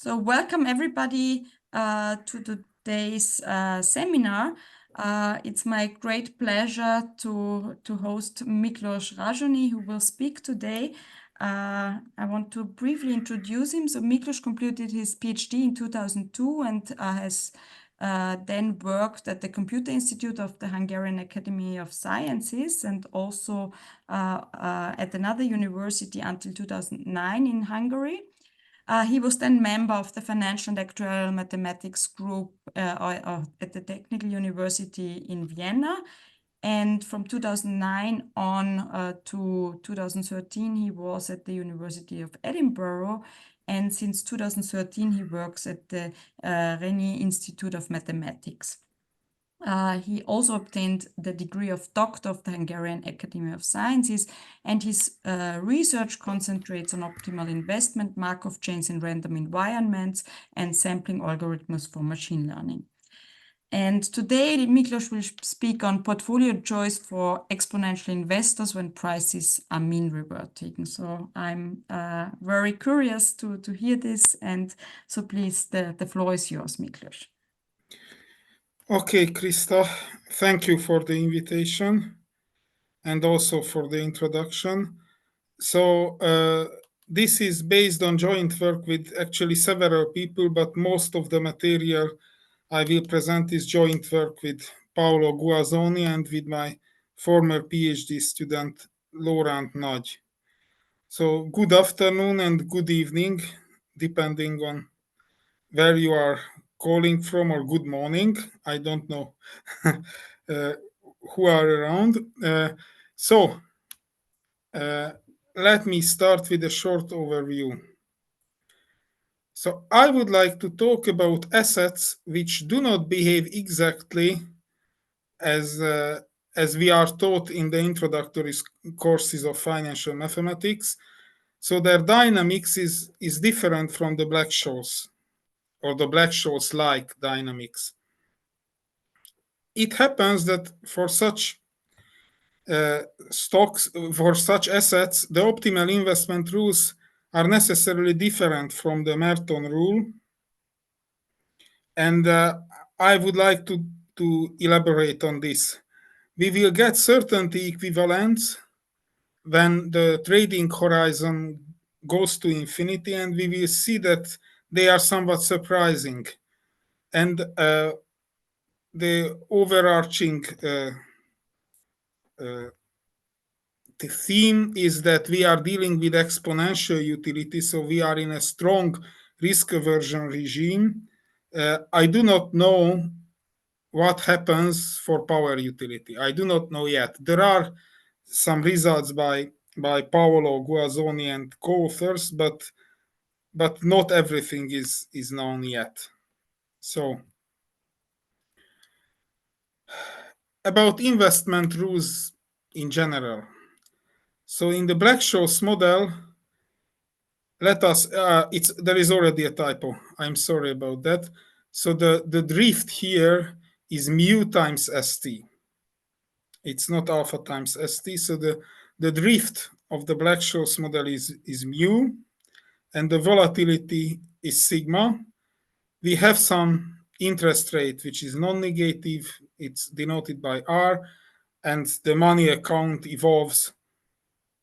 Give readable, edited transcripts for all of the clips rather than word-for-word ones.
So welcome everybody to today's seminar. It's my great pleasure to host Miklós Rásony, who will speak today. I want to briefly introduce him. So Miklós completed his PhD in 2002 and has then worked at the Computer Institute of the Hungarian Academy of Sciences and also at another university until 2009 in Hungary. He was then member of the Financial and Actuarial Mathematics group at the Technical University in Vienna. And from 2009 on to 2013, he was at the University of Edinburgh. And since 2013, he works at the Rásony Institute of Mathematics. He also obtained the degree of Doctor of the Hungarian Academy of Sciences, and his research concentrates on optimal investment, Markov chains in random environments, and sampling algorithms for machine learning. And today, Miklós will speak on portfolio choice for exponential investors when prices are mean reverting. So I'm very curious to hear this, and so please, the floor is yours, Miklós. Okay, Krista, thank you for the invitation and also for the introduction. So this is based on joint work with actually several people, but most of the material I will present is joint work with Paolo Guazzoni and with my former PhD student, Laurent Nagy. So good afternoon and good evening, depending on where you are calling from, or good morning. I don't know who are around. Let me start with a short overview. So I would like to talk about assets which do not behave exactly as we are taught in the introductory courses of financial mathematics. So their dynamics is different from the Black-Scholes, or the Black-Scholes-like dynamics. It happens that for such stocks, for such assets, the optimal investment rules are necessarily different from the Merton rule. And I would like to elaborate on this. We will get certainty equivalence when the trading horizon goes to infinity, and we will see that they are somewhat surprising. And the overarching the theme is that we are dealing with exponential utility, so we are in a strong risk aversion regime. I do not know what happens for power utility. I do not know yet. There are some results by Paolo Guazzoni and co-authors, but not everything is known yet. So about investment rules in general. So in the Black-Scholes model, let us, there is already a typo. I'm sorry about that. So the drift here is mu times st. It's not alpha times st. So the drift of the Black-Scholes model is mu, and the volatility is sigma. We have some interest rate, which is non-negative. It's denoted by R, and the money account evolves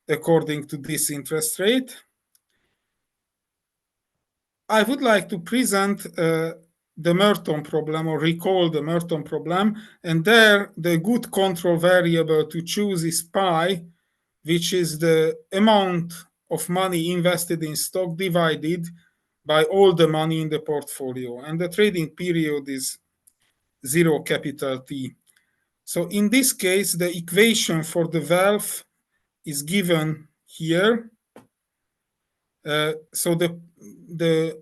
according to this interest rate. I would like to present the Merton problem, or recall the Merton problem, and there the good control variable to choose is pi, which is the amount of money invested in stock divided by all the money in the portfolio, and the trading period is 0 capital T. So in this case, the equation for the wealth is given here. So the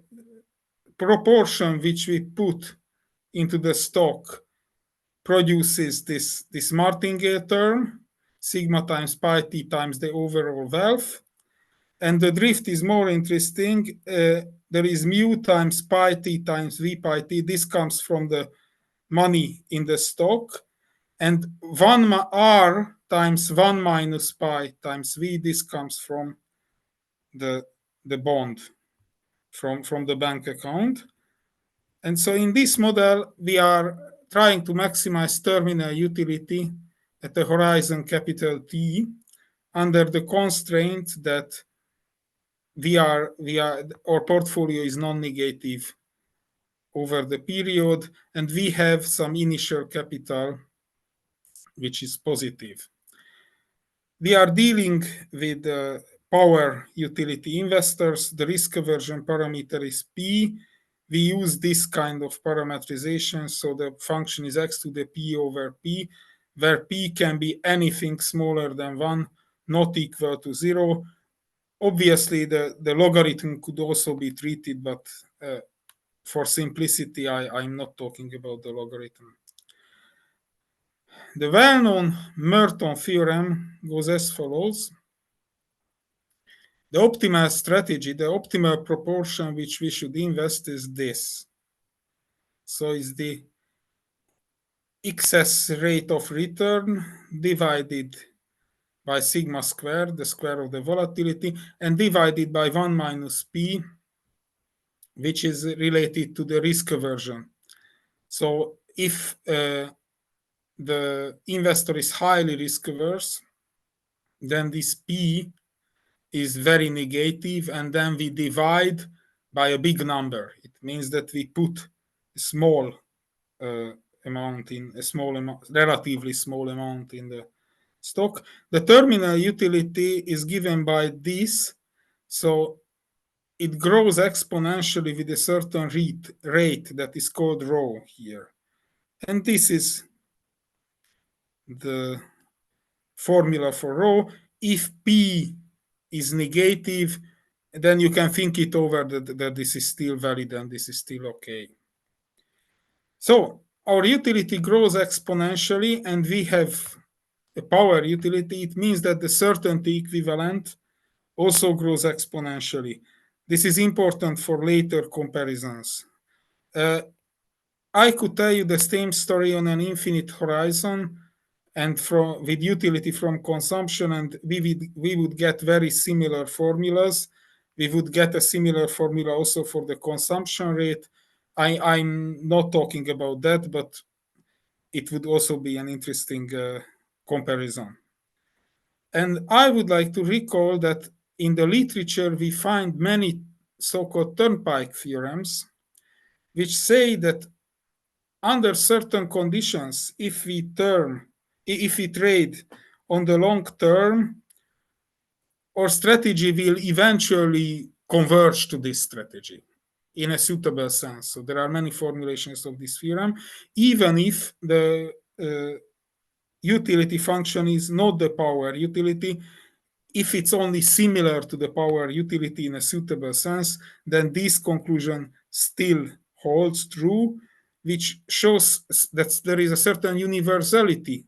proportion which we put into the stock produces this martingale term, sigma times pi t times the overall wealth. And the drift is more interesting. There is mu times pi t times v pi t. This comes from the money in the stock. And 1 r times 1 minus pi times v, this comes from the bond. from the bank account. And so in this model, we are trying to maximize terminal utility at the horizon capital T under the constraint that our portfolio is non-negative over the period, and we have some initial capital which is positive. We are dealing with power utility investors. The risk aversion parameter is P. We use this kind of parameterization, so the function is x to the P over P, where P can be anything smaller than 1, not equal to 0. Obviously, the logarithm could also be treated, but for simplicity, I'm not talking about the logarithm. The well-known Merton theorem goes as follows. The optimal strategy, the optimal proportion which we should invest is this. So it's the excess rate of return divided by sigma squared, the square of the volatility, and divided by 1 minus P, which is related to the risk aversion. So if the investor is highly risk averse, then this P is very negative, and then we divide by a big number. It means that we put a small amount in a small amount, relatively small amount in the stock. The terminal utility is given by this, so it grows exponentially with a certain rate that is called rho here. And this is the formula for rho. If P is negative, then you can think it over that this is still valid and this is still okay. So our utility grows exponentially, and we have a power utility. It means that the certainty equivalent also grows exponentially. This is important for later comparisons. I could tell you the same story on an infinite horizon and with utility from consumption, and we would get very similar formulas. We would get a similar formula also for the consumption rate. I'm not talking about that, but it would also be an interesting comparison. And I would like to recall that in the literature, we find many so-called turnpike theorems, which say that under certain conditions, if we trade on the long term, our strategy will eventually converge to this strategy in a suitable sense. So there are many formulations of this theorem, even if the utility function is not the power utility. If it's only similar to the power utility in a suitable sense, then this conclusion still holds true, which shows that there is a certain universality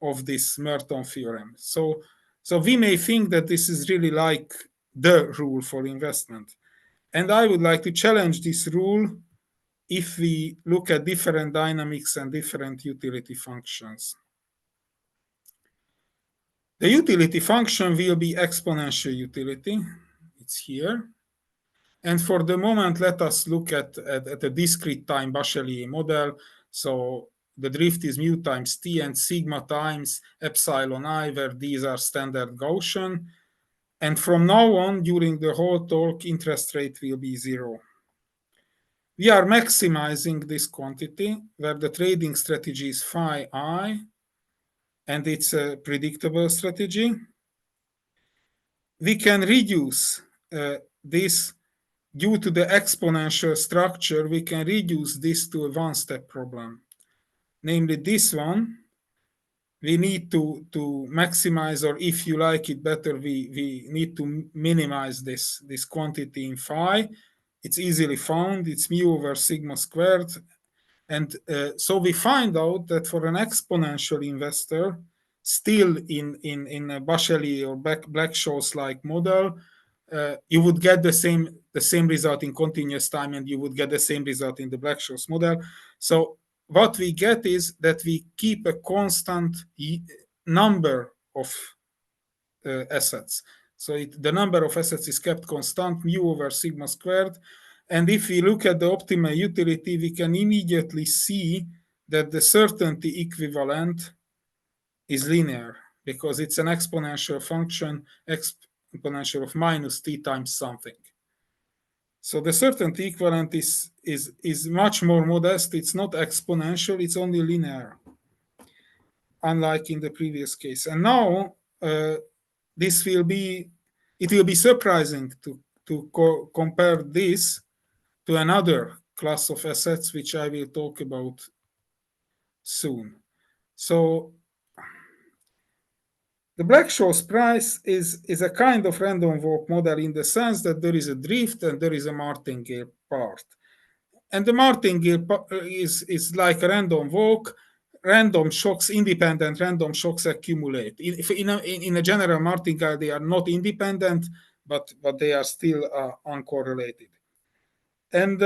of this Merton theorem. So we may think that this is really like the rule for investment. And I would like to challenge this rule if we look at different dynamics and different utility functions. The utility function will be exponential utility. It's here. And for the moment, let us look at a discrete time Bachelier model. So the drift is mu times t and sigma times epsilon I, where these are standard Gaussian. And from now on, during the whole talk, interest rate will be 0. We are maximizing this quantity, where the trading strategy is phi I, and it's a predictable strategy. We can reduce this due to the exponential structure. We can reduce this to a one-step problem, namely this one. We need to maximize, or if you like it better, we need to minimize this quantity in phi. It's easily found. It's mu over sigma squared. And so we find out that for an exponential investor, still in a Bachelier or Black-Scholes-like model, you would get the same result in continuous time, and you would get the same result in the Black-Scholes model. So what we get is that we keep a constant number of assets. So the number of assets is kept constant, mu over sigma squared. And if we look at the optimal utility, we can immediately see that the certainty equivalent is linear because it's an exponential function, exponential of minus t times something. So the certainty equivalent is much more modest. It's not exponential, it's only linear, unlike in the previous case. And now it will be surprising to compare this to another class of assets, which I will talk about soon. So the Black-Scholes price is a kind of random walk model in the sense that there is a drift and there is a martingale part. And the martingale is like a random walk. Random shocks, independent random shocks accumulate. In a general martingale, they are not independent, but they are still uncorrelated. And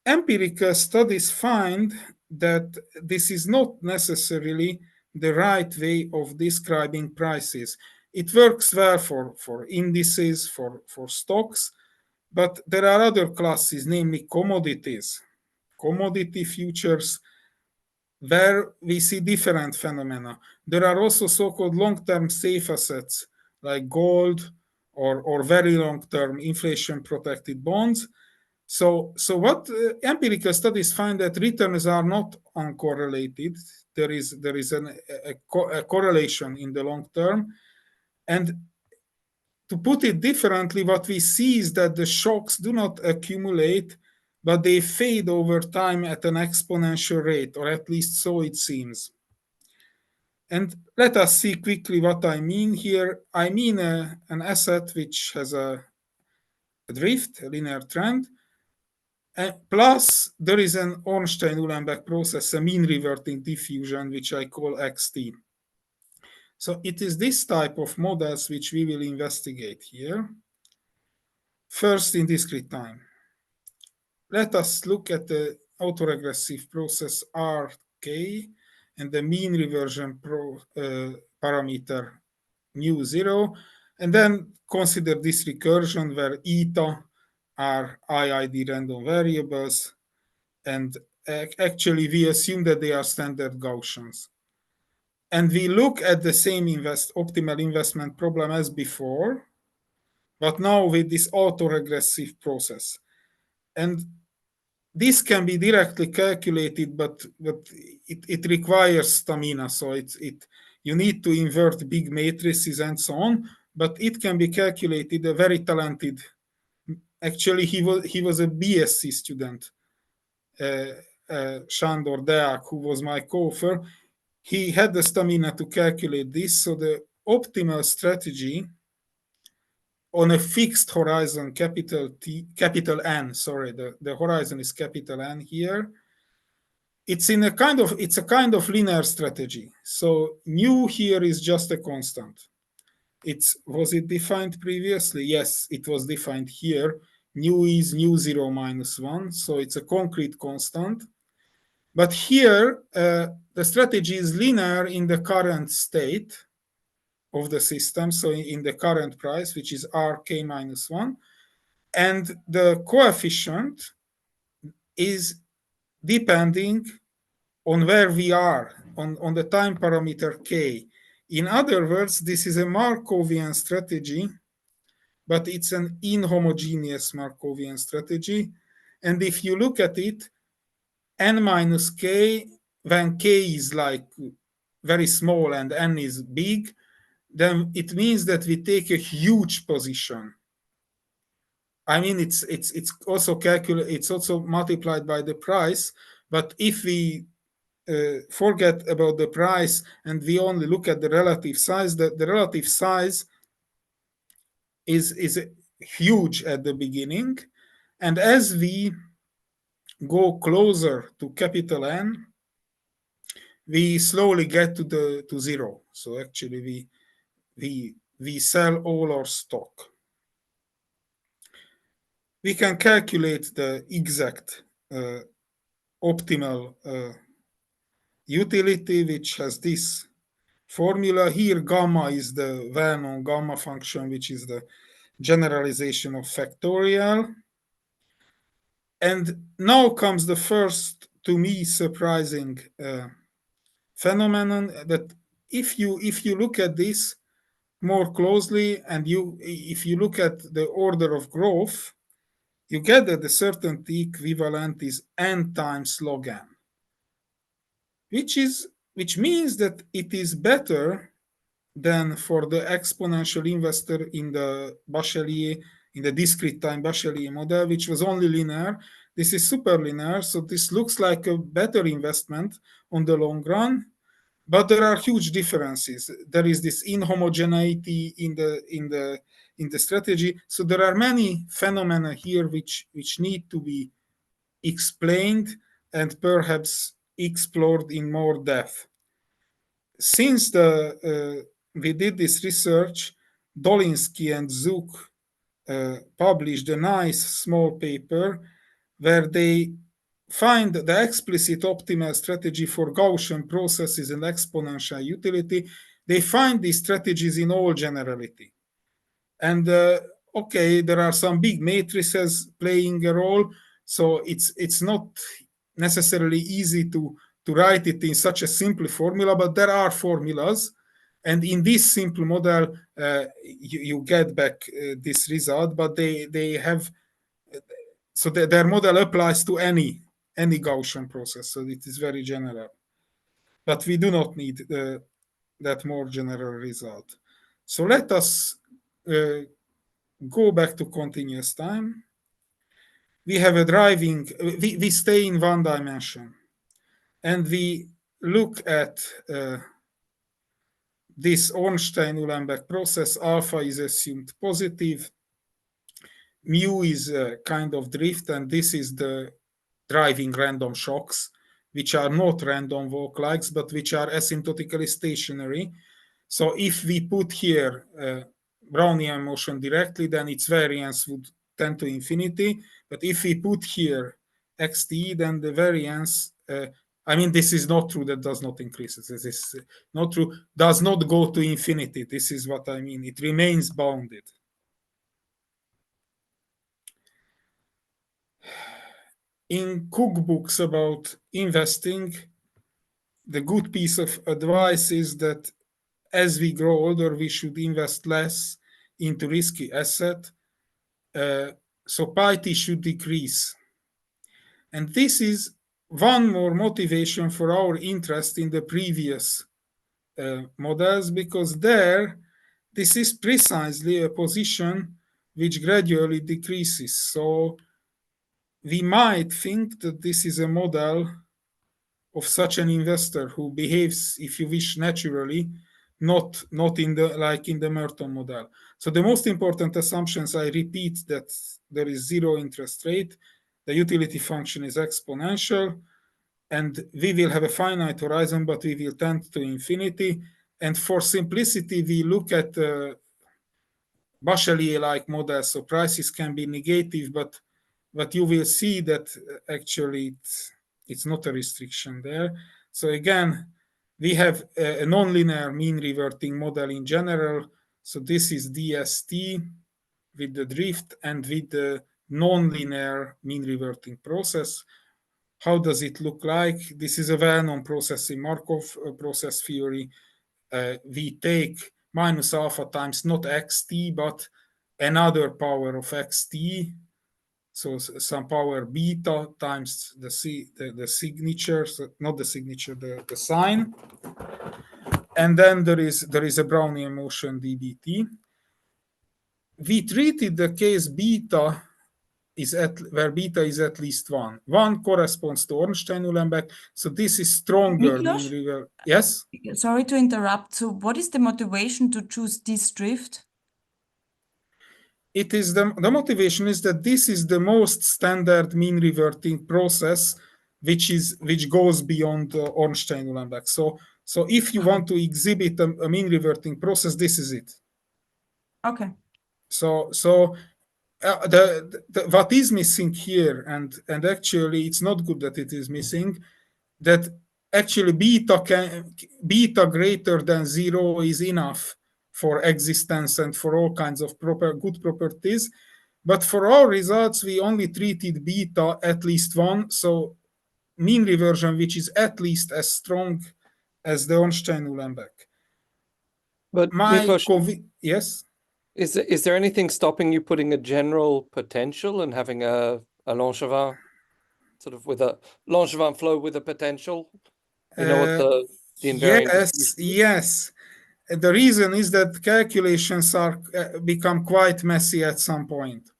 empirical studies find that this is not necessarily the right way of describing prices. It works well for indices, for stocks, but there are other classes, namely commodities, commodity futures, where we see different phenomena. There are also so-called long-term safe assets like gold or very long-term inflation-protected bonds. So what empirical studies find that returns are not uncorrelated. There is a correlation in the long term. And to put it differently, what we see is that the shocks do not accumulate, but they fade over time at an exponential rate, or at least so it seems. And let us see quickly what I mean here. I mean an asset which has a drift, a linear trend, plus there is an Ornstein-Uhlenbeck process, a mean-reverting diffusion, which I call XT. So it is this type of models which we will investigate here. First, in discrete time. Let us look at the autoregressive process RK and the mean reversion parameter nu0, and then consider this recursion where eta are IID random variables, and actually we assume that they are standard Gaussians. And we look at the same optimal investment problem as before, but now with this autoregressive process. And this can be directly calculated, but it requires stamina. So you need to invert big matrices and so on, but it can be calculated. A very talented, actually he was a BSc student, Sándor Deák, who was my co-author. He had the stamina to calculate this. So the optimal strategy on a fixed horizon, capital N, sorry, the horizon is capital N here. It's a kind of linear strategy. So nu here is just a constant. Was it defined previously? Yes, it was defined here. Nu is nu0 minus 1, so it's a concrete constant. But here, the strategy is linear in the current state of the system, so in the current price, which is RK minus 1. And the coefficient is depending on where we are, on the time parameter K. In other words, this is a Markovian strategy, but it's an inhomogeneous Markovian strategy. And if you look at it, N minus K, when K is like very small and N is big, then it means that we take a huge position. I mean, it's also it's also multiplied by the price, but if we forget about the price and we only look at the relative size, the relative size is huge at the beginning, and as we go closer to capital N, we slowly get to zero. So actually we sell all our stock. We can calculate the exact optimal utility, which has this formula. Here gamma is the well-known gamma function, which is the generalization of factorial. And now comes the first, to me, surprising phenomenon, that if you look at this more closely, and if you look at the order of growth, you get that the certainty equivalent is n times log n, which means that it is better than for the exponential investor in the Bachelier, in the discrete time Bachelier model, which was only linear. This is superlinear, so this looks like a better investment on the long run. But there are huge differences. There is this inhomogeneity in the strategy. So there are many phenomena here which need to be explained and perhaps explored in more depth. Since we did this research, Dolinsky and Zook published a nice small paper where they find the explicit optimal strategy for Gaussian processes and exponential utility. They find these strategies in all generality. And okay, there are some big matrices playing a role, so it's not necessarily easy to write it in such a simple formula, but there are formulas. And in this simple model, you get back this result, but they have, so their model applies to any Gaussian process, so it is very general. But we do not need that more general result. So let us go back to continuous time. We have a driving, we stay in one dimension, and we look at this Ornstein-Uhlenbeck process. Alpha is assumed positive, mu is a kind of drift, and this is the driving random shocks, which are not random walk-likes, but which are asymptotically stationary. So if we put here Brownian motion directly, then its variance would tend to infinity. But if we put here xt, then the variance, I mean, this is not true, that does not increase. This is not true, does not go to infinity. This is what I mean. It remains bounded. In cookbooks about investing, the good piece of advice is that as we grow older, we should invest less into risky asset. So piety should decrease. And this is one more motivation for our interest in the previous models, because this is precisely a position which gradually decreases. So we might think that this is a model of such an investor who behaves, if you wish, naturally, not in the Merton model. So the most important assumptions, I repeat, that there is zero interest rate, the utility function is exponential, and we will have a finite horizon, but we will tend to infinity. And for simplicity, we look at Bachelier-like models, so prices can be negative, but you will see that actually it's not a restriction there. So again, we have a nonlinear mean-reverting model in general. So this is DST with the drift and with the nonlinear mean-reverting process. How does it look like? This is a well-known process in Markov process theory. We take minus alpha times not xt, but another power of xt. So some power beta times the signature, so not the signature, the sign. And then there is a Brownian motion dbt. We treated the case beta where beta is at least 1. 1 corresponds to Ornstein-Uhlenbeck, so this is stronger. Miklós? Yes? Sorry to interrupt. So what is the motivation to choose this drift? It is the motivation is that this is the most standard mean-reverting process, which goes beyond Ornstein-Uhlenbeck. So if you want to exhibit a mean-reverting process, this is it. Okay. So what is missing here, and actually it's not good that it is missing, that actually beta greater than 0 is enough for existence and for all kinds of good properties. But for our results, we only treated beta at least 1. So mean reversion, which is at least as strong as the Ornstein-Uhlenbeck. But Miklós, yes? Is there anything stopping you putting a general potential and having a Langevin sort of with a Langevin flow with a potential? You know what the invariant Yes, yes. The reason is that calculations are become quite messy at some point.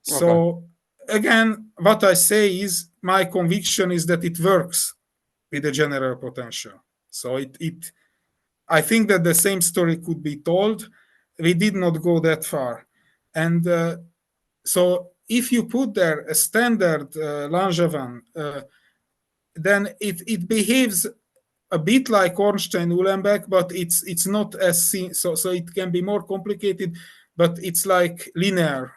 So again, what I say is my conviction is that it works with the general potential. So I think that the same story could be told. We did not go that far. And so if you put there a standard Langevin, then it behaves a bit like Ornstein-Uhlenbeck, but it's not as so it can be more complicated, but it's like linear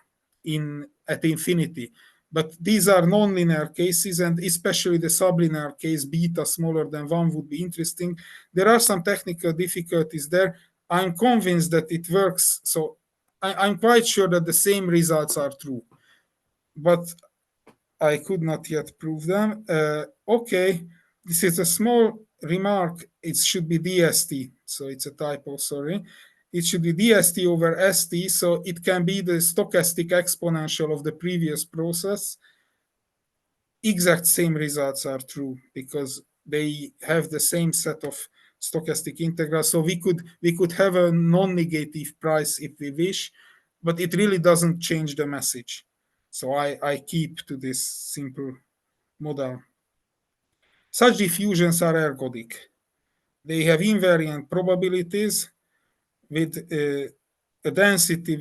at infinity. But these are non-linear cases, and especially the sublinear case, beta smaller than 1 would be interesting. There are some technical difficulties there. I'm convinced that it works, so I'm quite sure that the same results are true, but I could not yet prove them. Okay, this is a small remark. It should be DST, so it's a typo, sorry. It should be DST over ST, so it can be the stochastic exponential of the previous process. Exact same results are true because they have the same set of stochastic integrals. So we could have a non-negative price if we wish, but it really doesn't change the message. So I keep to this simple model. Such diffusions are ergodic. They have invariant probabilities with a density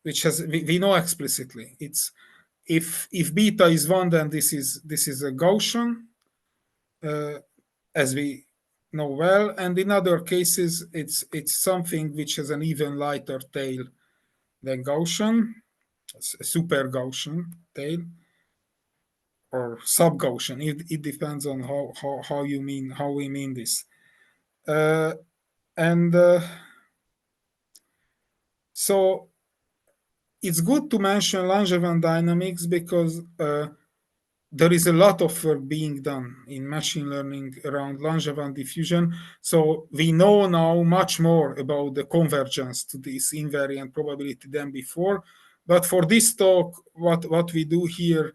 which has we know explicitly. It's if beta is 1, then this is a Gaussian, as we know well, and in other cases it's something which has an even lighter tail than Gaussian, a super Gaussian tail, or sub-Gaussian. It depends on how we mean this. So it's good to mention Langevin dynamics because there is a lot of work being done in machine learning around Langevin diffusion. So we know now much more about the convergence to this invariant probability than before. But for this talk, what we do here,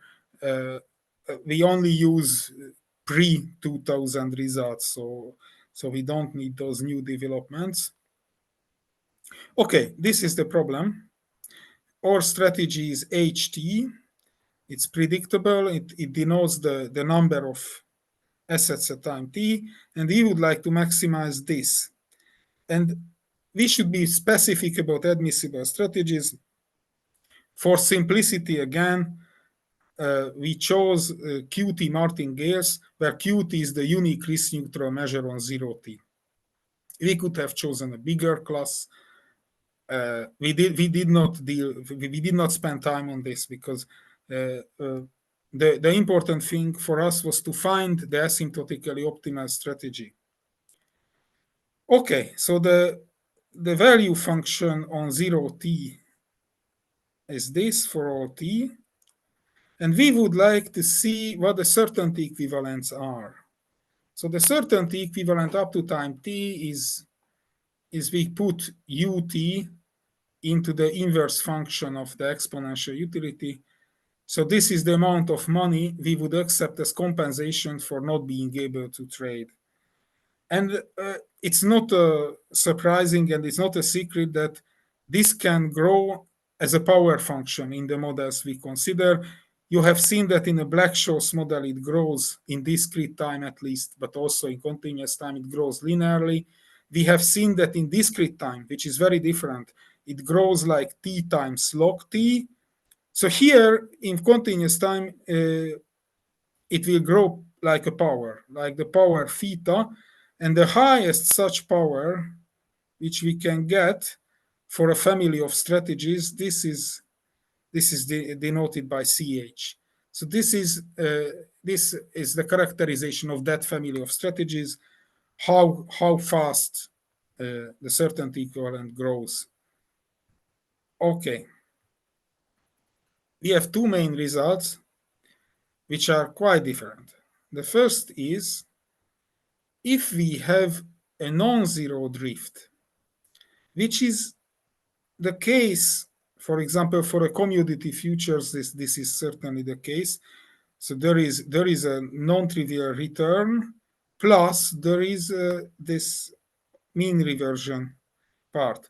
we only use pre-2000 results. So we don't need those new developments. Okay, this is the problem. Our strategy is HT. It's predictable. It denotes the number of assets at time t, and we would like to maximize this. And we should be specific about admissible strategies. For simplicity, again, we chose QT martingales, where QT is the unique risk neutral measure on 0t. We could have chosen a bigger class. We did not spend time on this because the important thing for us was to find the asymptotically optimal strategy. Okay, so the value function on 0t is this for all t, and we would like to see what the certainty equivalents are. So the certainty equivalent up to time t is we put ut into the inverse function of the exponential utility. So this is the amount of money we would accept as compensation for not being able to trade. And it's not surprising, and it's not a secret that this can grow as a power function in the models we consider. You have seen that in a Black-Scholes model, it grows in discrete time at least, but also in continuous time, it grows linearly. We have seen that in discrete time, which is very different, it grows like t times log t. So here in continuous time, it will grow like a power, like the power theta, and the highest such power which we can get for a family of strategies, this is denoted by CH. So this is the characterization of that family of strategies, how fast the certainty equivalent grows. Okay. We have two main results, which are quite different. The first is, if we have a non-zero drift, which is the case, for example, for a commodity futures, this is certainly the case. So there is a non-trivial return, plus there is this mean reversion part.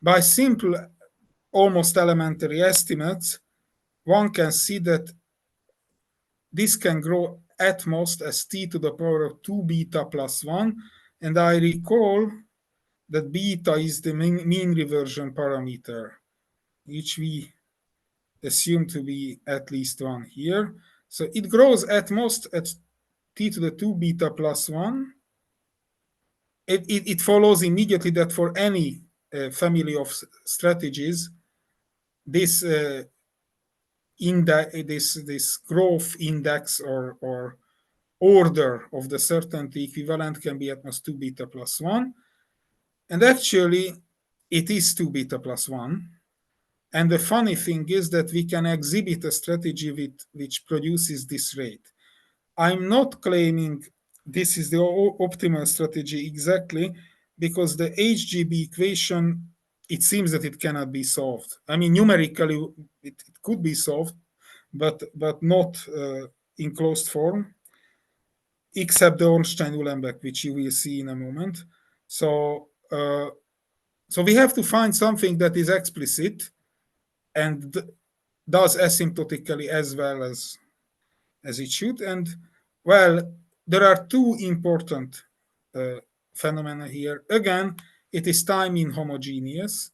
By simple, almost elementary estimates, one can see that this can grow at most as t to the power of 2 beta plus 1. And I recall that beta is the mean reversion parameter, which we assume to be at least 1 here. So it grows at most at t to the 2 beta plus 1. It follows immediately that for any family of strategies, this this growth index or order of the certainty equivalent can be at most 2 beta plus 1. And actually, it is 2 beta plus 1. And the funny thing is that we can exhibit a strategy which produces this rate. I'm not claiming this is the optimal strategy exactly, because the HGB equation, it seems that it cannot be solved. I mean, numerically, it could be solved, but not in closed form, except the Ornstein-Uhlenbeck, which you will see in a moment. So we have to find something that is explicit and does asymptotically as well as it should. And well, there are two important phenomena here. Again, it is time inhomogeneous.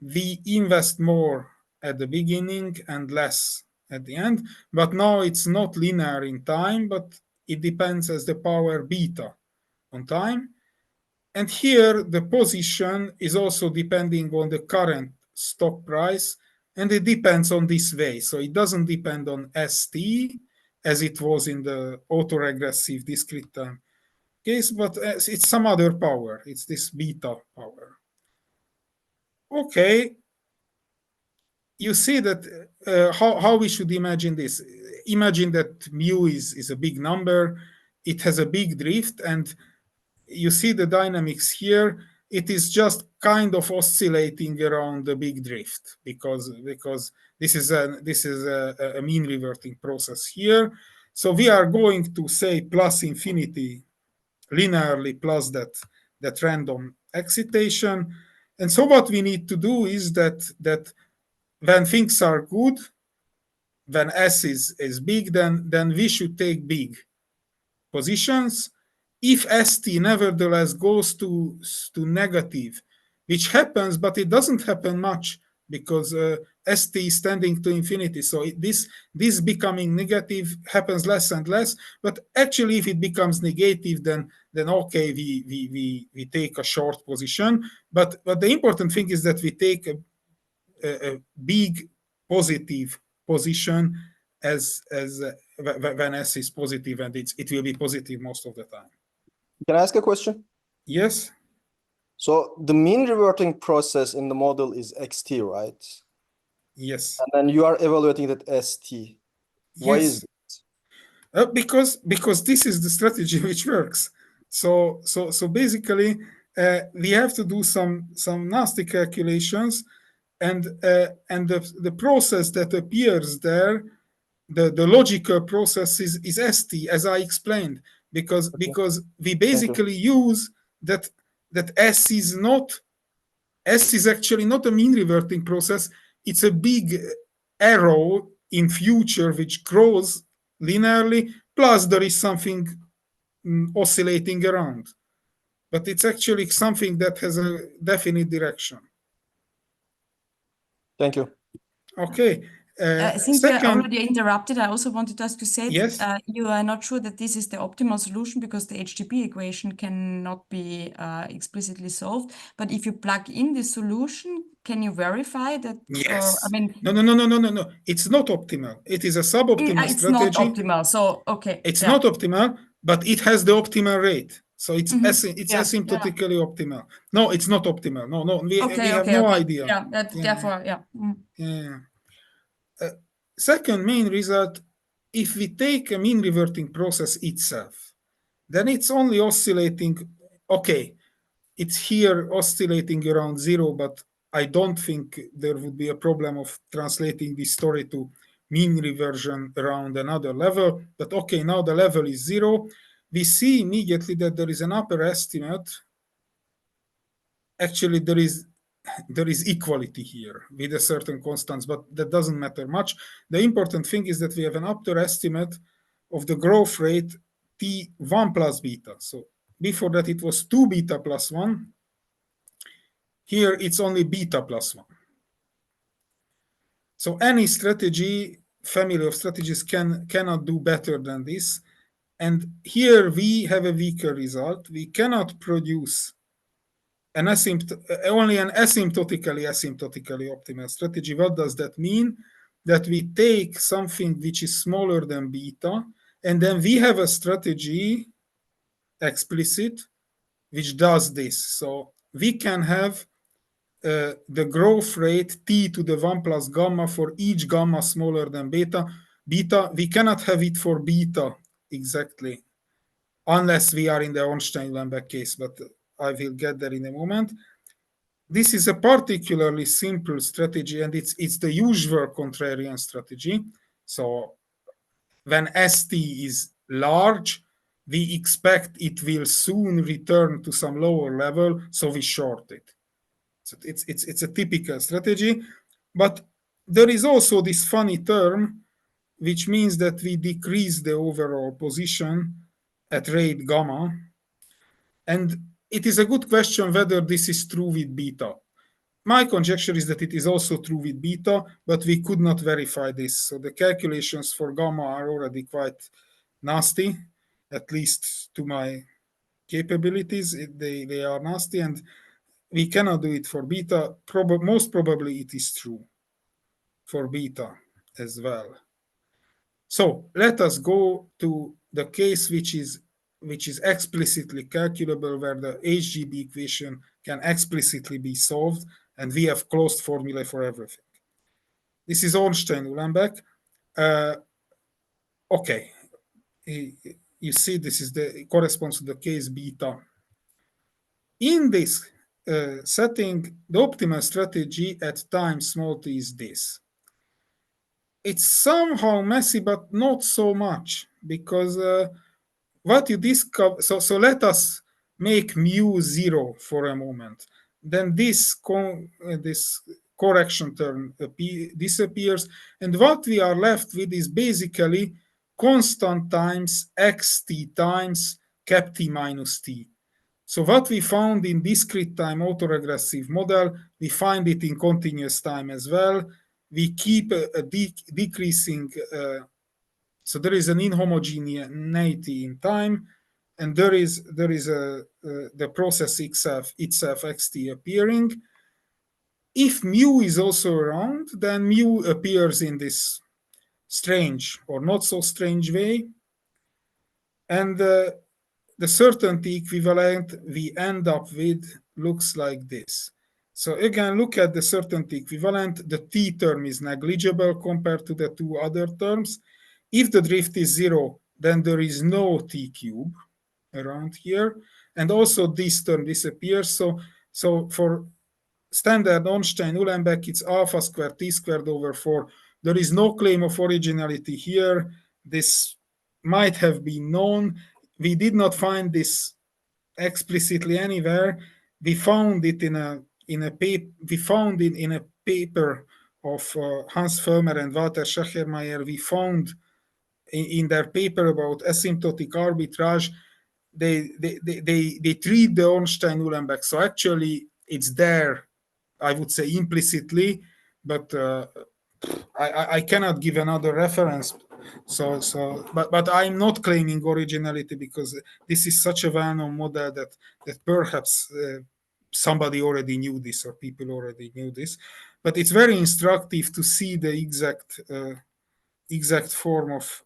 We invest more at the beginning and less at the end, but now it's not linear in time, but it depends as the power beta on time. And here the position is also depending on the current stock price, and it depends on this way. So it doesn't depend on ST as it was in the autoregressive discrete time case, but it's some other power. It's this beta power. Okay, you see that how we should imagine this. Imagine that mu is a big number. It has a big drift, and you see the dynamics here. It is just kind of oscillating around the big drift because this is a mean reverting process here. So we are going to say plus infinity linearly plus that random excitation. And so what we need to do is that when things are good, when S is big, then we should take big positions. If ST nevertheless goes to negative, which happens, but it doesn't happen much because ST is tending to infinity. So this becoming negative happens less and less. But actually, if it becomes negative, then okay, we take a short position. But the important thing is that we take a big positive position as when S is positive, and it will be positive most of the time. Can I ask a question? Yes. So the mean reverting process in the model is XT, right? Yes. And then you are evaluating that ST. Why is it? Because this is the strategy which works. So basically, we have to do some nasty calculations, and the process that appears there, the logical process is ST, as I explained, because we basically use that S is actually not a mean reverting process. It's a big arrow in future which grows linearly, plus there is something oscillating around. But it's actually something that has a definite direction. Thank you. Okay. Since we are Second, already interrupted, I also wanted to ask, you said yes, you are not sure that this is the optimal solution because the HGB equation cannot be explicitly solved. But if you plug in the solution, can you verify that? yes. I mean, No. It's not optimal. It is a suboptimal it's strategy. not optimal. So, okay. It's yeah. not optimal, but it has the optimal rate. So it's Yeah, asymptotically optimal. No, it's not optimal. No. We have no idea. Yeah, therefore, yeah. Yeah. Second main result, if we take a mean reverting process itself, then it's only oscillating. Okay, it's here oscillating around 0, but I don't think there would be a problem of translating this story to mean reversion around another level. But okay, now the level is 0. We see immediately that there is an upper estimate. Actually, there is equality here with a certain constants, but that doesn't matter much. The important thing is that we have an upper estimate of the growth rate T1 plus beta. So before that it was 2 beta plus 1. Here it's only beta plus 1. So any strategy, family of strategies cannot do better than this. And here we have a weaker result. We cannot produce only an asymptotically optimal strategy. What does that mean? That we take something which is smaller than beta, and then we have a strategy, explicit, which does this. So we can have the growth rate t to the 1 plus gamma for each gamma smaller than beta. We cannot have it for beta exactly, unless we are in the Ornstein-Uhlenbeck case, but I will get there in a moment. This is a particularly simple strategy, and it's the usual contrarian strategy. So when ST is large, we expect it will soon return to some lower level, so we short it. So it's a typical strategy, but there is also this funny term, which means that we decrease the overall position at rate gamma. And it is a good question whether this is true with beta. My conjecture is that it is also true with beta, but we could not verify this. So the calculations for gamma are already quite nasty, at least to my capabilities. They are nasty, and we cannot do it for beta. Most probably it is true for beta as well. So let us go to the case which is explicitly calculable, where the HGB equation can explicitly be solved, and we have closed formulae for everything. This is Ornstein-Uhlenbeck. Okay, you see this is corresponds to the case beta. In this setting, the optimal strategy at time small t is this. It's somehow messy, but not so much, because what you discover, so let us make mu 0 for a moment. Then this correction term disappears, and what we are left with is basically constant times xt times cap t minus t. So what we found in discrete time autoregressive model, we find it in continuous time as well. We keep a decreasing, so there is an inhomogeneity in time, and there is the process itself xt appearing. If mu is also around, then mu appears in this strange or not so strange way, and the certainty equivalent we end up with looks like this. So again, look at the certainty equivalent. The t term is negligible compared to the two other terms. If the drift is 0, then there is no t cube around here. And also this term disappears. So for standard Ornstein-Uhlenbeck, it's alpha squared t squared over 4. There is no claim of originality here. This might have been known. We did not find this explicitly anywhere. We found it in a paper of Hans Vollmer and Walter Schachermayer. We found in their paper about asymptotic arbitrage, they treat the Ornstein-Uhlenbeck. So actually, it's there, I would say implicitly, but I cannot give another reference. But I'm not claiming originality, because this is such a well-known model that perhaps somebody already knew this, or people already knew this. But it's very instructive to see the exact form of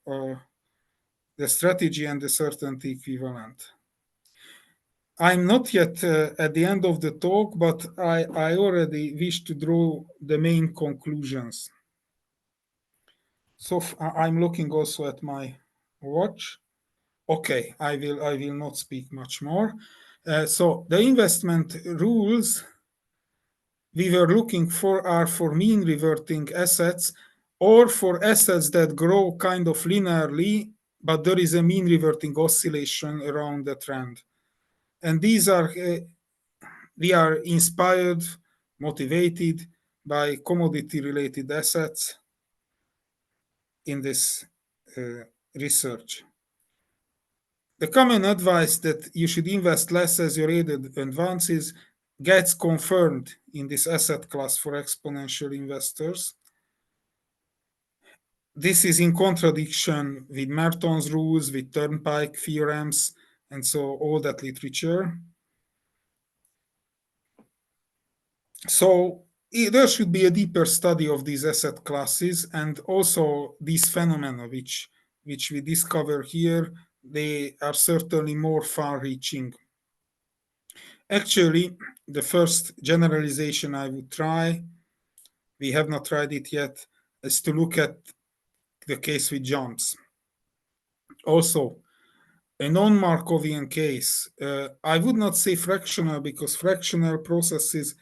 the strategy and the certainty equivalent. I'm not yet at the end of the talk, but I already wish to draw the main conclusions. So I'm looking also at my watch. Okay, I will not speak much more. So the investment rules we were looking for are for mean reverting assets, or for assets that grow kind of linearly, but there is a mean reverting oscillation around the trend. And these are, we are inspired, motivated by commodity related assets in this research. The common advice that you should invest less as your age advances gets confirmed in this asset class for exponential investors. This is in contradiction with Merton's rules, with Turnpike theorems, and so all that literature. So there should be a deeper study of these asset classes, and also these phenomena which we discover here, they are certainly more far-reaching. Actually, the first generalization I would try, we have not tried it yet, is to look at the case with jumps. Also, a non-Markovian case, I would not say fractional, because fractional processes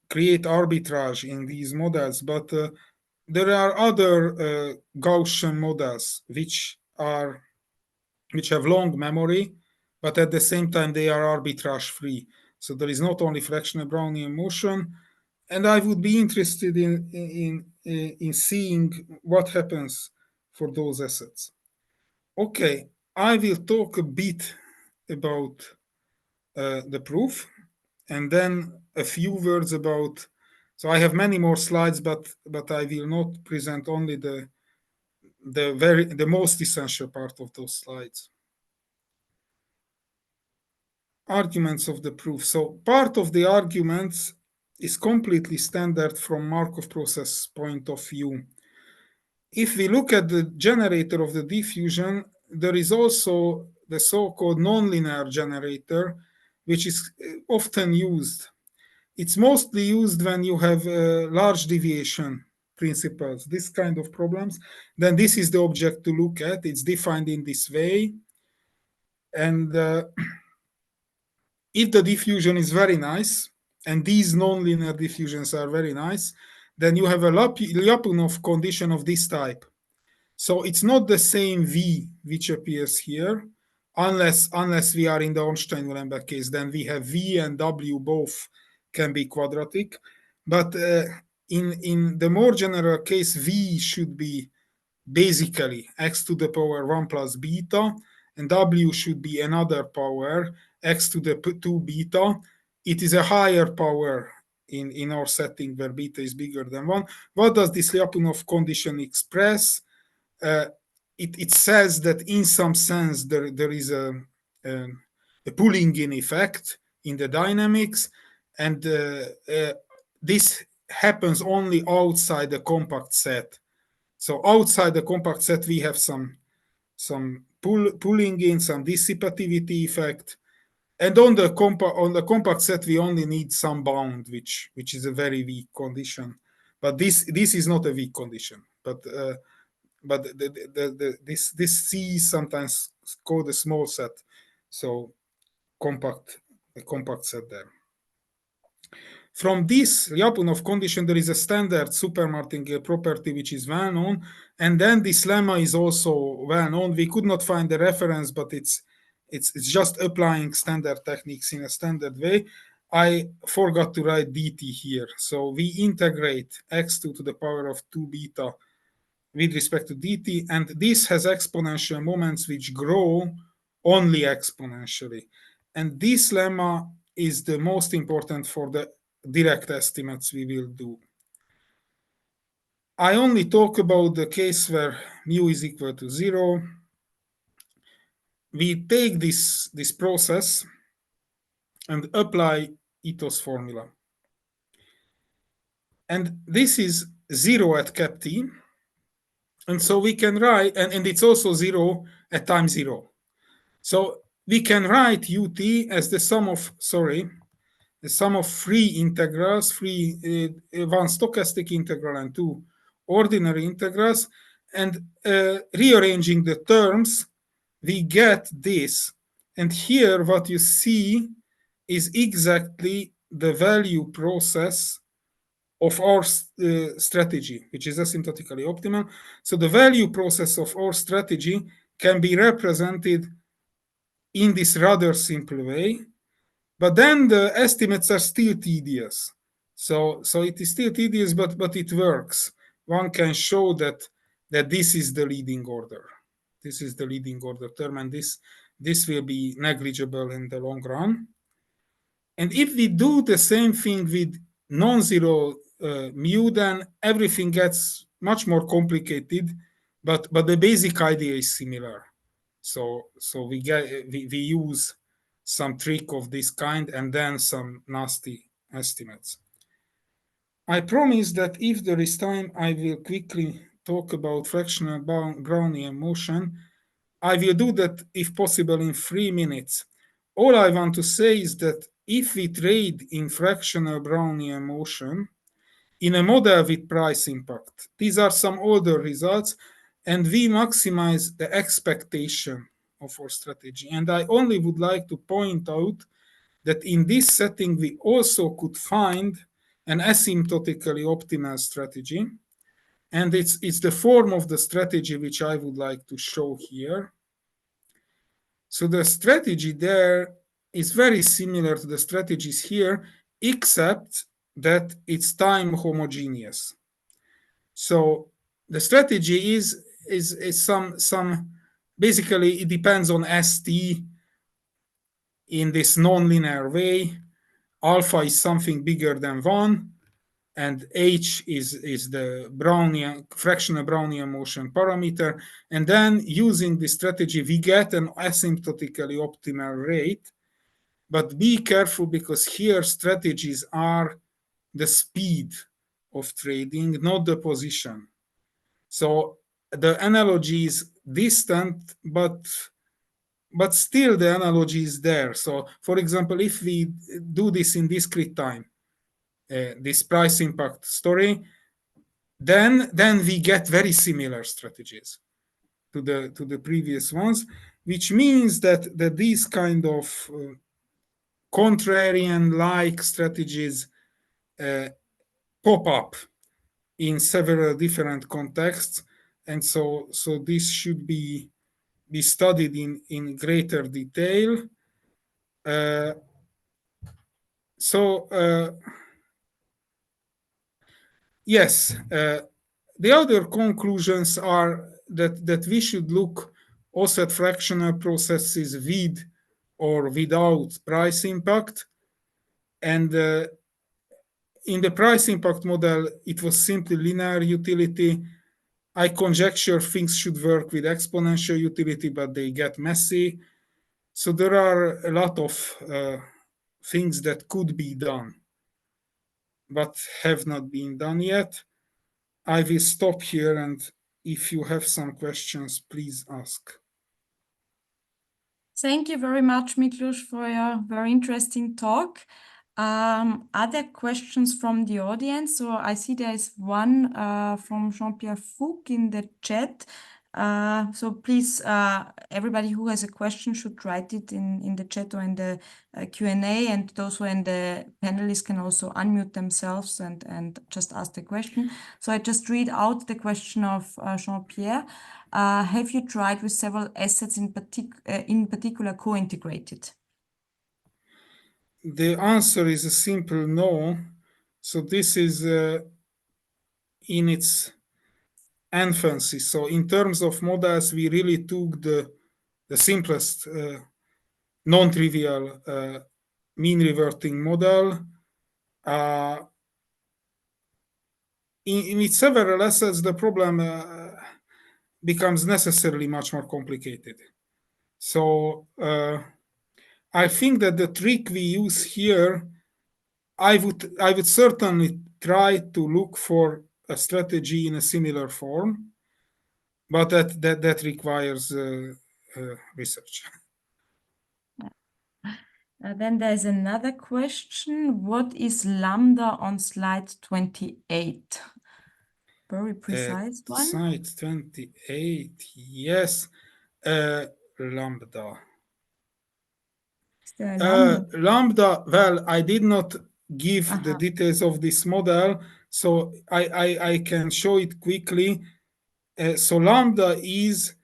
create arbitrage in these models, but there are other Gaussian models which have long memory, but at the same time they are arbitrage free. So there is not only fractional Brownian motion, and I would be interested in seeing what happens for those assets. Okay, I will talk a bit about the proof, and then a few words about. So I have many more slides, but I will not present only the most essential part of those slides. Arguments of the proof. So part of the arguments is completely standard from Markov process point of view. If we look at the generator of the diffusion, there is also the so-called nonlinear generator, which is often used. It's mostly used when you have large deviation principles, this kind of problems. Then this is the object to look at. It's defined in this way. And if the diffusion is very nice, and these nonlinear diffusions are very nice, then you have a Lyapunov condition of this type. So it's not the same V which appears here, unless we are in the Ornstein-Uhlenbeck case. Then we have V and W both can be quadratic. But in the more general case, V should be basically x to the power 1 plus beta, and W should be another power, x to the 2 beta. It is a higher power in our setting where beta is bigger than 1. What does this Lyapunov condition express? It says that in some sense there is a pulling in effect in the dynamics, and this happens only outside the compact set. So outside the compact set we have some pulling in, some dissipativity effect, and on the compact set we only need some bound, which is a very weak condition. But this is not a weak condition, but this C is sometimes called a small set, so a compact set there. From this Lyapunov condition, there is a standard supermartingale property which is well known, and then this lemma is also well known. We could not find the reference, but it's just applying standard techniques in a standard way. I forgot to write dt here, so we integrate x2 to the power of 2 beta with respect to dt, and this has exponential moments which grow only exponentially. And this lemma is the most important for the direct estimates we will do. I only talk about the case where mu is equal to 0. We take this process and apply Ito's formula. And this is 0 at cap t. And so we can write, and it's also 0 at time 0. So we can write ut as the sum of three integrals, one stochastic integral and two ordinary integrals. And rearranging the terms, we get this. And here what you see is exactly the value process of our strategy, which is asymptotically optimal. So the value process of our strategy can be represented in this rather simple way, but then the estimates are still tedious. So it is still tedious, but it works. One can show that this is the leading order. This is the leading order term, and this will be negligible in the long run. And if we do the same thing with non-zero mu, then everything gets much more complicated, but the basic idea is similar. So we use some trick of this kind and then some nasty estimates. I promise that if there is time, I will quickly talk about fractional Brownian motion. I will do that, if possible, in 3 minutes. All I want to say is that if we trade in fractional Brownian motion in a model with price impact, these are some older results, and we maximize the expectation of our strategy. And I only would like to point out that in this setting, we also could find an asymptotically optimal strategy. And it's the form of the strategy which I would like to show here. So the strategy there is very similar to the strategies here, except that it's time homogeneous. So the strategy is some basically it depends on ST in this nonlinear way. Alpha is something bigger than 1, and H is the Brownian fractional Brownian motion parameter. And then using this strategy, we get an asymptotically optimal rate. But be careful, because here strategies are the speed of trading, not the position. So the analogy is distant, but still the analogy is there. So for example, if we do this in discrete time, this price impact story, then we get very similar strategies to the previous ones, which means that these kind of contrarian-like strategies pop up in several different contexts, and so this should be studied in greater detail. Yes, the other conclusions are that we should look also at fractional processes with or without price impact. And in the price impact model, it was simply linear utility. I conjecture things should work with exponential utility, but they get messy. So there are a lot of things that could be done, but have not been done yet. I will stop here, and if you have some questions, please ask. Thank you very much, Miklós, for your very interesting talk. Other questions from the audience? So I see there is one from Jean-Pierre Fouque in the chat. So please, everybody who has a question should write it in the chat or in the Q&A, and those who are in the panelists can also unmute themselves and just ask the question. So I just read out the question of Jean-Pierre. Have you tried with several assets in particular co-integrated? The answer is a simple no. So this is in its infancy. So in terms of models, we really took the simplest non-trivial mean-reverting model. with several assets, the problem becomes necessarily much more complicated. So I think that the trick we use here, I would certainly try to look for a strategy in a similar form, but that requires research. Then there's another question. What is lambda on slide 28? Very precise one. Slide 28, yes. Lambda. Is there a lambda? Lambda, well, I did not give the details of this model, so I can show it quickly. So lambda is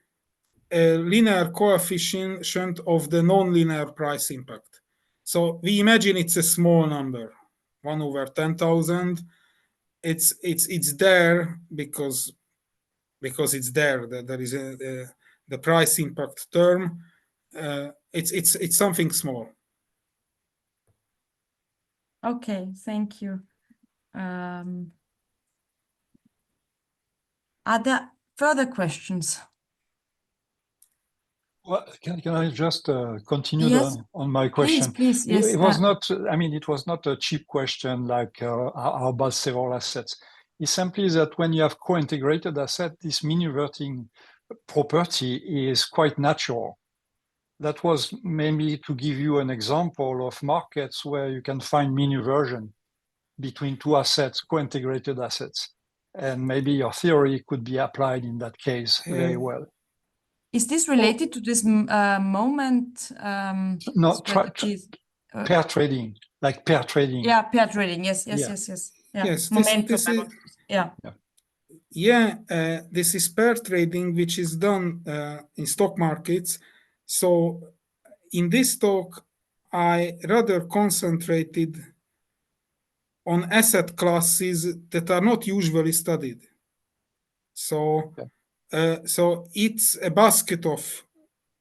a linear coefficient of the nonlinear price impact. So we imagine it's a small number, 1 over 10,000. It's there because it's there. There is the price impact term. It's something small. Okay, thank you. Are there further questions? Well, can I just continue Yes, on my question? please, yes. It was not, I mean, it was not a cheap question like how about several assets. It's simply that when you have co-integrated asset, this mean-reverting property is quite natural. That was maybe to give you an example of markets where you can find mean-reversion between two assets, co-integrated assets. And maybe your theory could be applied in that case very well. Is this related to this moment No, strategies? pair trading, like pair trading. Yeah, pair trading. Yes. Yes, Momentum. This is pair trading, which is done in stock markets. So in this talk, I rather concentrated on asset classes that are not usually studied. So, so it's a basket of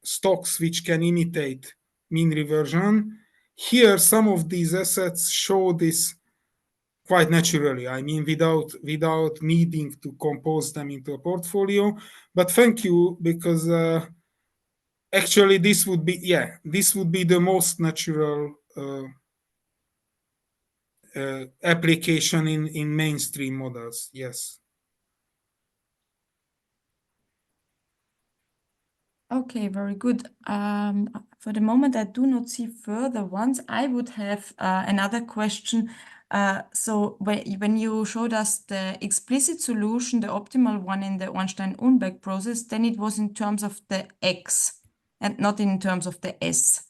stocks which can imitate mean reversion. Here, some of these assets show this quite naturally. I mean, without needing to compose them into a portfolio. But thank you, because actually this would be the most natural application in mainstream models. Yes. Okay, very good. For the moment, I do not see further ones. I would have another question. So when you showed us the explicit solution, the optimal one in the Ornstein-Uhlenbeck process, then it was in terms of the X and not in terms of the S,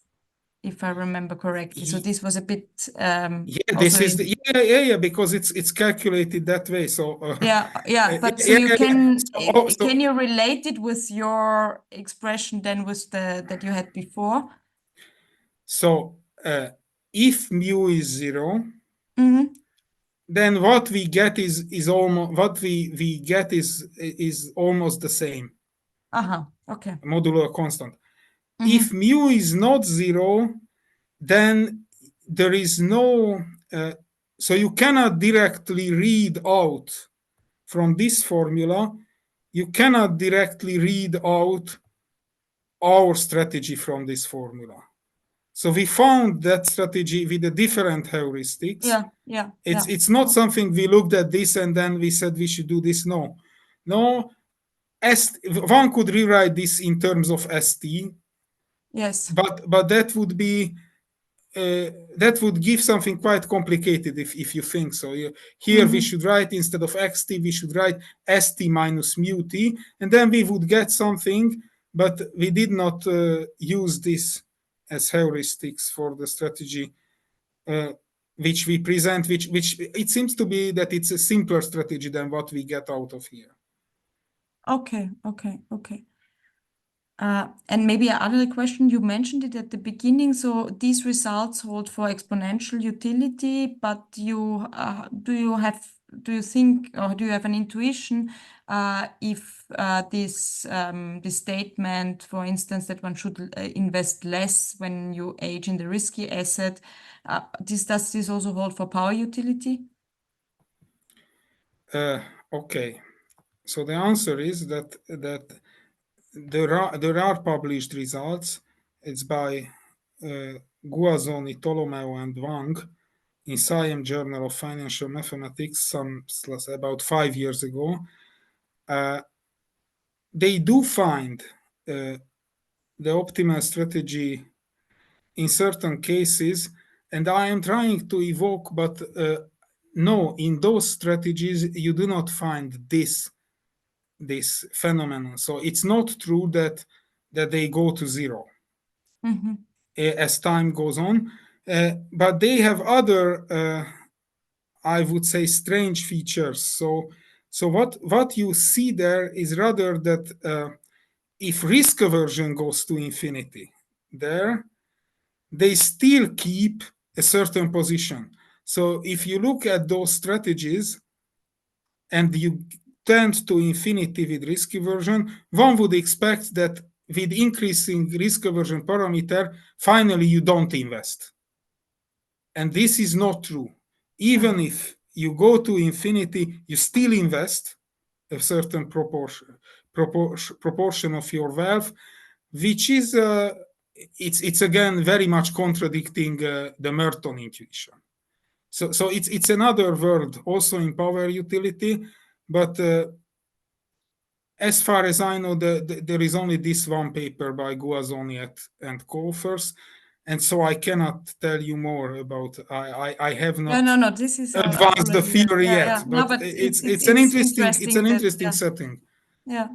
if I remember correctly. So this was a bit because it's calculated that way. So but so you can you relate it with your expression then with that you had before? So if mu is 0, then what we get is almost almost the same. Okay. Modular constant. If mu is not 0, then there is no. So you cannot directly read out from this formula. You cannot directly read out our strategy from this formula. So we found that strategy with the different heuristics. It's not something we looked at this and then we said we should do this. No. One could rewrite this in terms of ST. Yes. But that would be that would give something quite complicated if you think so. Here we should write, instead of xt, we should write st minus mu t, and then we would get something, but we did not use this as heuristics for the strategy which we present, which it seems to be that it's a simpler strategy than what we get out of here. Okay. And maybe another question, you mentioned it at the beginning, so these results hold for exponential utility, but do you think, or do you have an intuition if this statement, for instance, that one should invest less when you age in the risky asset, does this also hold for power utility? Okay, so the answer is that there are published results. It's by Guazzoni, Tolomeo, and Wang in Siam Journal of Financial Mathematics about 5 years ago. They do find the optimal strategy in certain cases, and I am trying to evoke, but no, in those strategies you do not find this phenomenon. So it's not true that they go to zero as time goes on, but they have other, I would say, strange features. So what you see there is rather that if risk aversion goes to infinity, they still keep a certain position. So if you look at those strategies and you tend to infinity with risk aversion, one would expect that with increasing risk aversion parameter, finally you don't invest. And this is not true. Even if you go to infinity, you still invest a certain proportion of your wealth, which is it's again very much contradicting the Merton intuition. So it's another world also in power utility, but as far as I know, there is only this one paper by Guazzoni and co-authors, and so I cannot tell you more about. I have not. No. This is advanced the theory yet, No, but but it's an interesting that, setting. Yeah.